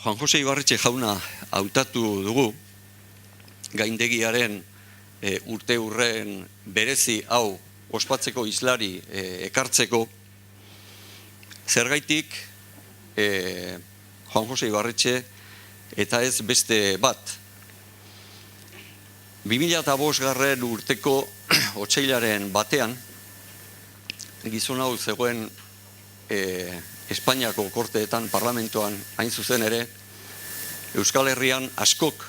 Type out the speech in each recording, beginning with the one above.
Juan Jose Ibarretxe jauna hautatu dugu, gaindegiaren urte urren berezi hau ospatzeko islari ekartzeko, zergaitik Juan Jose Ibarretxe eta ez beste bat. 2005 urteko otsailaren batean, gizon hau zegoen Espainiako korteetan, parlamentoan, hain zuzen ere, Euskal Herrian askok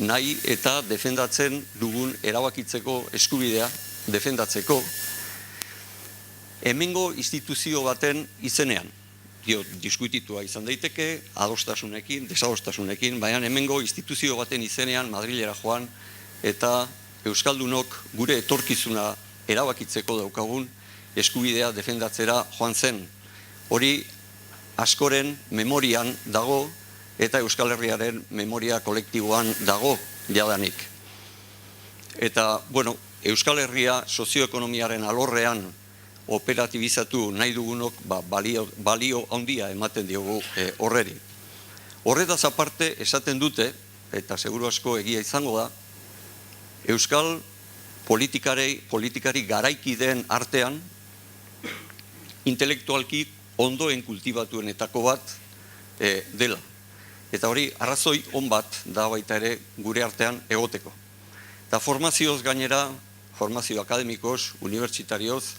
nahi eta defendatzen dugun erabakitzeko eskubidea defendatzeko hemengo instituzio baten izenean. Diskutitua izan daiteke, adostasunekin, desadostasunekin, baina hemengo instituzio baten izenean Madrilera joan eta Euskaldunok gure etorkizuna erabakitzeko daukagun eskubidea defendatzera joan zen. Hori askoren memorian dago eta Euskal Herriaren memoria kolektiboan dago jadanik. Eta, Euskal Herria sozioekonomiaren alorrean operatibizatu nahi dugunok balio handia ematen diogu horreri. Horretaz aparte esaten dute, eta seguru asko egia izango da, Euskal politikari garaiki den artean intelektualki ondoen kultibatuenetako bat dela. Eta hori arrazoi on bat da baita ere gure artean egoteko. Eta formazioz gainera, formazio akademikoz, unibertsitarioz,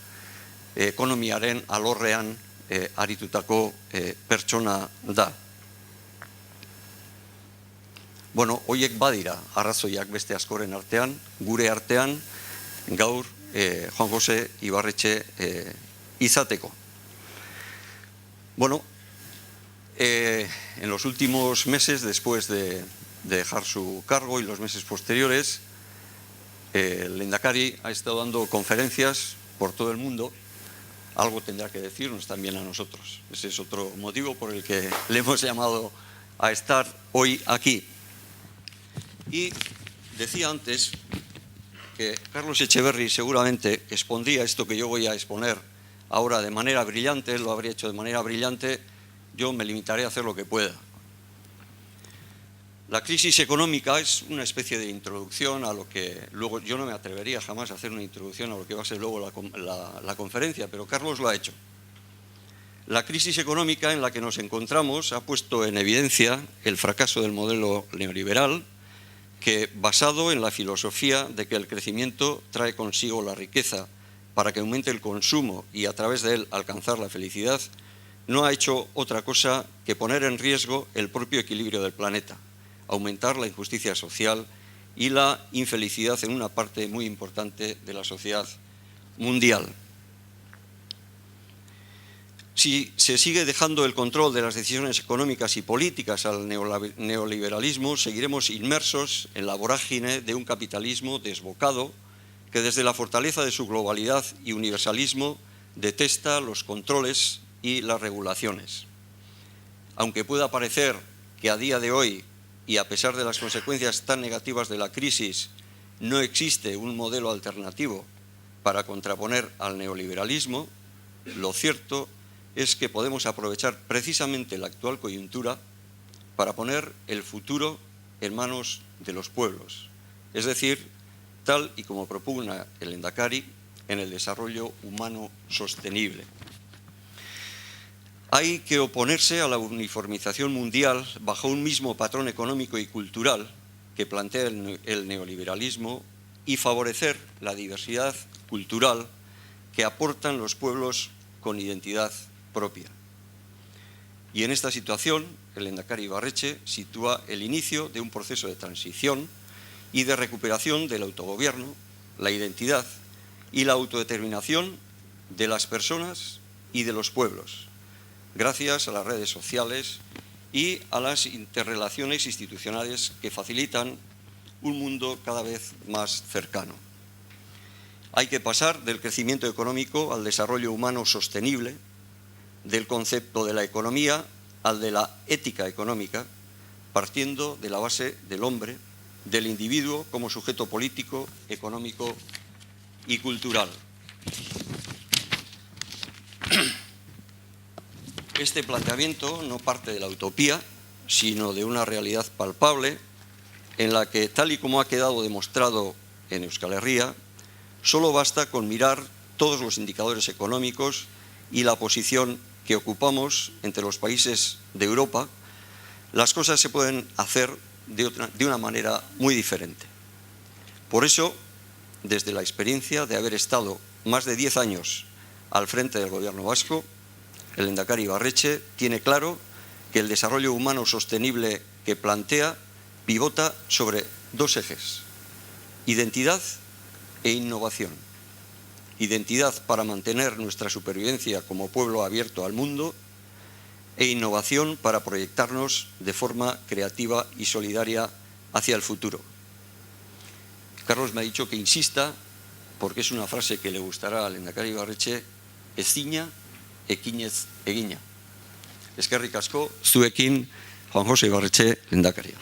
ekonomiaren alorrean aritutako pertsona da. Horiek badira arrazoiak beste askoren artean, gure artean, gaur Juan Jose Ibarretxe izateko. En los últimos meses, después de dejar su cargo y los meses posteriores, el Lehendakari ha estado dando conferencias por todo el mundo. Algo tendrá que decirnos también a nosotros. Ese es otro motivo por el que le hemos llamado a estar hoy aquí. Y decía antes que Carlos Echeverri seguramente expondría esto que yo voy a exponer ahora de manera brillante, él lo habría hecho de manera brillante, yo me limitaré a hacer lo que pueda. La crisis económica es una especie de introducción a lo que luego, yo no me atrevería jamás a hacer una introducción a lo que va a ser luego la conferencia, pero Carlos lo ha hecho. La crisis económica en la que nos encontramos ha puesto en evidencia el fracaso del modelo neoliberal, que basado en la filosofía de que el crecimiento trae consigo la riqueza para que aumente el consumo y a través de él alcanzar la felicidad, no ha hecho otra cosa que poner en riesgo el propio equilibrio del planeta, aumentar la injusticia social y la infelicidad en una parte muy importante de la sociedad mundial. Si se sigue dejando el control de las decisiones económicas y políticas al neoliberalismo, seguiremos inmersos en la vorágine de un capitalismo desbocado que desde la fortaleza de su globalidad y universalismo detesta los controles y las regulaciones. Aunque pueda parecer que a día de hoy, y a pesar de las consecuencias tan negativas de la crisis, no existe un modelo alternativo para contraponer al neoliberalismo, lo cierto es que podemos aprovechar precisamente la actual coyuntura para poner el futuro en manos de los pueblos, es decir, tal y como propugna el Lehendakari en el desarrollo humano sostenible. Hay que oponerse a la uniformización mundial bajo un mismo patrón económico y cultural que plantea el neoliberalismo y favorecer la diversidad cultural que aportan los pueblos con identidad propia. Y en esta situación, el Lehendakari Ibarretxe sitúa el inicio de un proceso de transición y de recuperación del autogobierno, la identidad y la autodeterminación de las personas y de los pueblos, gracias a las redes sociales y a las interrelaciones institucionales que facilitan un mundo cada vez más cercano. Hay que pasar del crecimiento económico al desarrollo humano sostenible, del concepto de la economía al de la ética económica, partiendo de la base del hombre, del individuo como sujeto político, económico y cultural. Este planteamiento no parte de la utopía, sino de una realidad palpable en la que, tal y como ha quedado demostrado en Euskal Herria, solo basta con mirar todos los indicadores económicos y la posición que ocupamos entre los países de Europa. Las cosas se pueden hacer de una manera muy diferente. Por eso, desde la experiencia de haber estado más de 10 años al frente del Gobierno vasco, el Lehendakari Ibarretxe tiene claro que el desarrollo humano sostenible que plantea pivota sobre dos ejes: identidad e innovación. Identidad para mantener nuestra supervivencia como pueblo abierto al mundo e innovación para proyectarnos de forma creativa y solidaria hacia el futuro. Carlos me ha dicho que insista, porque es una frase que le gustará al Lehendakari Ibarretxe: ezina, ekinez egina. Eskerrik asko, zuekin, Juan José Ibarretxe, Lehendakaria.